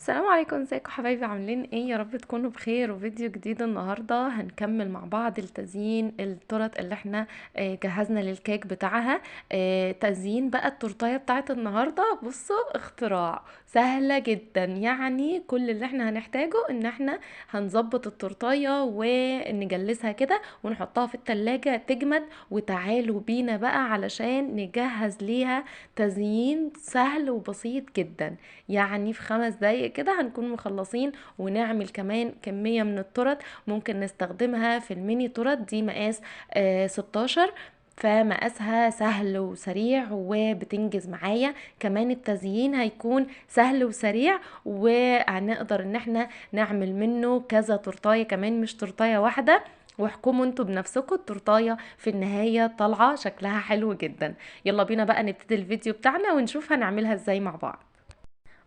السلام عليكم، ازيكم حبايبي؟ عاملين ايه؟ يا رب تكونوا بخير. وفيديو جديد النهارده هنكمل مع بعض التزيين التورت اللي احنا جهزنا للكيك بتاعها. تزيين بقى التورتايه بتاعت النهارده. بصوا، اختراع سهله جدا. يعني كل اللي احنا هنحتاجه ان احنا هنظبط التورتايه ونجلسها كده ونحطها في التلاجة تجمد. وتعالوا بينا بقى علشان نجهز ليها تزيين سهل وبسيط جدا. يعني في 5 دقايق كده هنكون مخلصين. ونعمل كمان كمية من التورت ممكن نستخدمها في الميني تورت دي مقاس 16. فمقاسها سهل وسريع وبتنجز معايا. كمان التزيين هيكون سهل وسريع، وهنقدر ان احنا نعمل منه كذا تورتايه كمان، مش تورتايه واحده. واحكموا انتوا بنفسكم، التورتايه في النهايه طالعه شكلها حلو جدا. يلا بينا بقى نبتدي الفيديو بتاعنا ونشوف هنعملها ازاي مع بعض.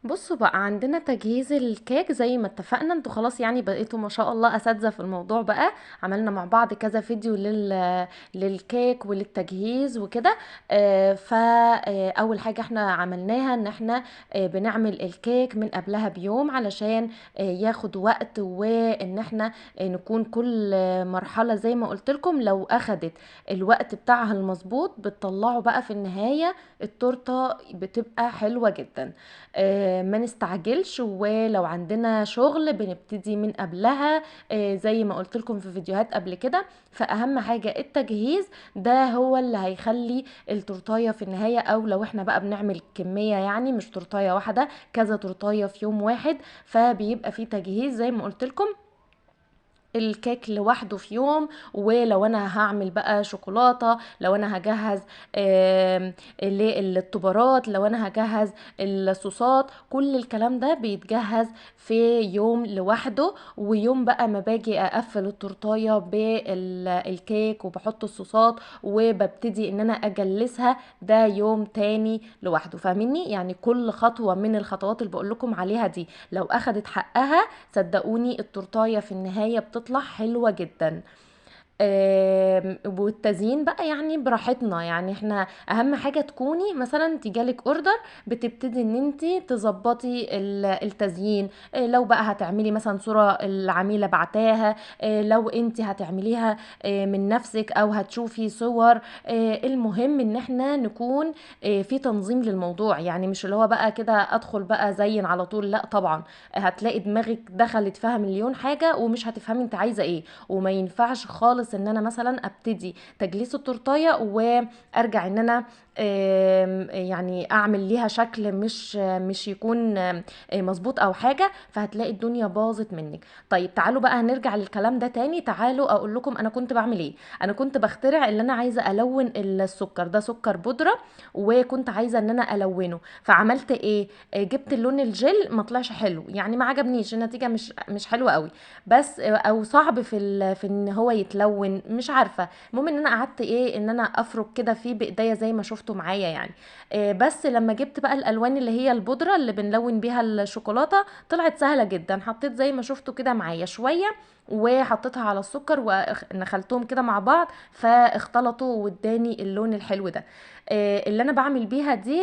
بصوا بقى، عندنا تجهيز الكيك زي ما اتفقنا. انتوا خلاص يعني بقيتوا ما شاء الله اساتذه في الموضوع بقى. عملنا مع بعض كذا فيديو للكيك وللتجهيز وكده. فاول حاجه احنا عملناها ان احنا بنعمل الكيك من قبلها بيوم علشان ياخد وقت، وان احنا نكون كل مرحله زي ما قلت لكم لو اخدت الوقت بتاعها المظبوط بتطلعوا بقى في النهايه التورته بتبقى حلوه جدا. ما نستعجلش، ولو عندنا شغل بنبتدي من قبلها زي ما قلت لكم في فيديوهات قبل كده. فأهم حاجة التجهيز، ده هو اللي هيخلي التورتاية في النهاية، او لو احنا بقى بنعمل كمية يعني مش تورتاية واحدة، كذا تورتاية في يوم واحد، فبيبقى في تجهيز زي ما قلت لكم. الكيك لوحده في يوم، ولو انا هعمل بقى شوكولاتة، لو انا هجهز الطبارات، لو انا هجهز الصوصات، كل الكلام ده بيتجهز في يوم لوحده. ويوم بقى ما باجي اقفل التورتايه بالكيك وبحط الصوصات وببتدي ان انا اجلسها، ده يوم تاني لوحده. فاهميني؟ يعني كل خطوة من الخطوات اللي بقول لكم عليها دي لو اخدت حقها صدقوني التورتايه في النهايه بتطلع حلوه جدا. والتزيين بقى يعني براحتنا. يعني احنا اهم حاجة تكوني مثلا تجالك اوردر بتبتدي ان انت تظبطي التزيين. لو بقى هتعملي مثلا صورة العميلة بعتاها، لو انت هتعمليها من نفسك او هتشوفي صور. المهم ان احنا نكون في تنظيم للموضوع. يعني مش اللي هو بقى كده ادخل بقى زين على طول، لا طبعا. هتلاقي دماغك دخلت فيها مليون حاجة ومش هتفهمي انت عايزة ايه. وما ينفعش خالص ان انا مثلا ابتدي تجليس التورتايه وارجع ان انا يعني اعمل ليها شكل مش يكون مظبوط او حاجه، فهتلاقي الدنيا باظت منك. طيب تعالوا بقى هنرجع للكلام ده تاني. تعالوا اقول لكم انا كنت بعمل ايه. انا كنت بخترع اللي انا عايزه الون السكر ده، سكر بودره، وكنت عايزه ان انا الونه. فعملت ايه؟ جبت اللون الجل، ما طلعش حلو يعني، ما عجبنيش النتيجه، مش حلوه قوي. بس او صعب في ان هو يتلون، مش عارفه. المهم ان انا قعدت ايه، ان انا افرك كده فيه بايديا زي ما شفتوا معايا يعني. بس لما جبت بقى الالوان اللي هي البودره اللي بنلون بيها الشوكولاته طلعت سهله جدا. حطيت زي ما شفتوا كده معايا شويه وحطيتها على السكر ونخلتهم كده مع بعض فاختلطوا واداني اللون الحلو ده. اللي انا بعمل بيها دي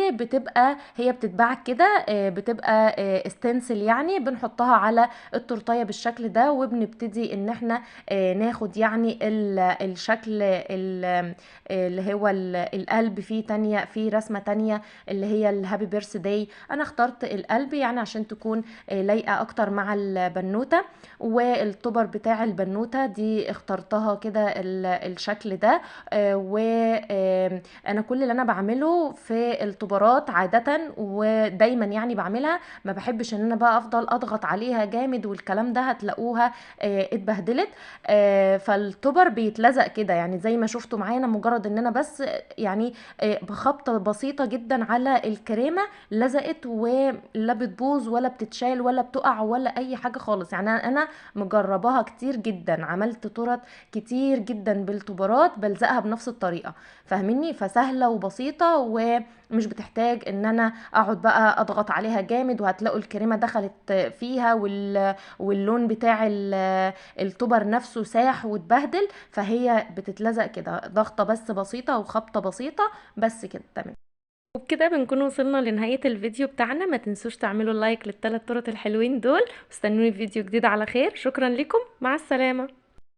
هي بتتباع كده، بتبقى استنسل يعني، بنحطها على التورتايه بالشكل ده وبنبتدي ان احنا ناخد يعني الشكل اللي هو القلب فيه تانية، فيه رسمة تانية اللي هي الهابي بيرث داي. انا اخترت القلب يعني عشان تكون لايقة اكتر مع البنوتة. والطبر بتاع البنوتة دي اخترتها كده الشكل ده. وانا كل اللي انا بعمله في الطبرات عادة ودايما يعني بعملها، ما بحبش ان انا بقى افضل اضغط عليها جامد والكلام ده، هتلاقوها اتبهدلت. فالتوبر بيتلزق كده يعني زي ما شفتوا معانا، مجرد ان انا بس يعني بخبطة بسيطة جدا على الكريمة لزقت، ولا بتبوظ ولا بتتشال ولا بتقع ولا اي حاجة خالص. يعني انا مجرباها كتير جدا، عملت تورت كتير جدا بالتوبرات بلزقها بنفس الطريقة. فاهميني؟ فسهلة وبسيطة ومش بتحتاج ان انا اقعد بقى اضغط عليها جامد، وهتلاقوا الكريمة دخلت فيها واللون بتاع التوبر نفسه ساح واتبهدل. فهي بتتلزق كده ضغطة بس بسيطة وخبطة بسيطة بس كده تمام. وبكده بنكون وصلنا لنهاية الفيديو بتاعنا. ما تنسوش تعملوا لايك للثلاث طرق الحلوين دول، واستنوني في فيديو جديد على خير. شكرا لكم، مع السلامة.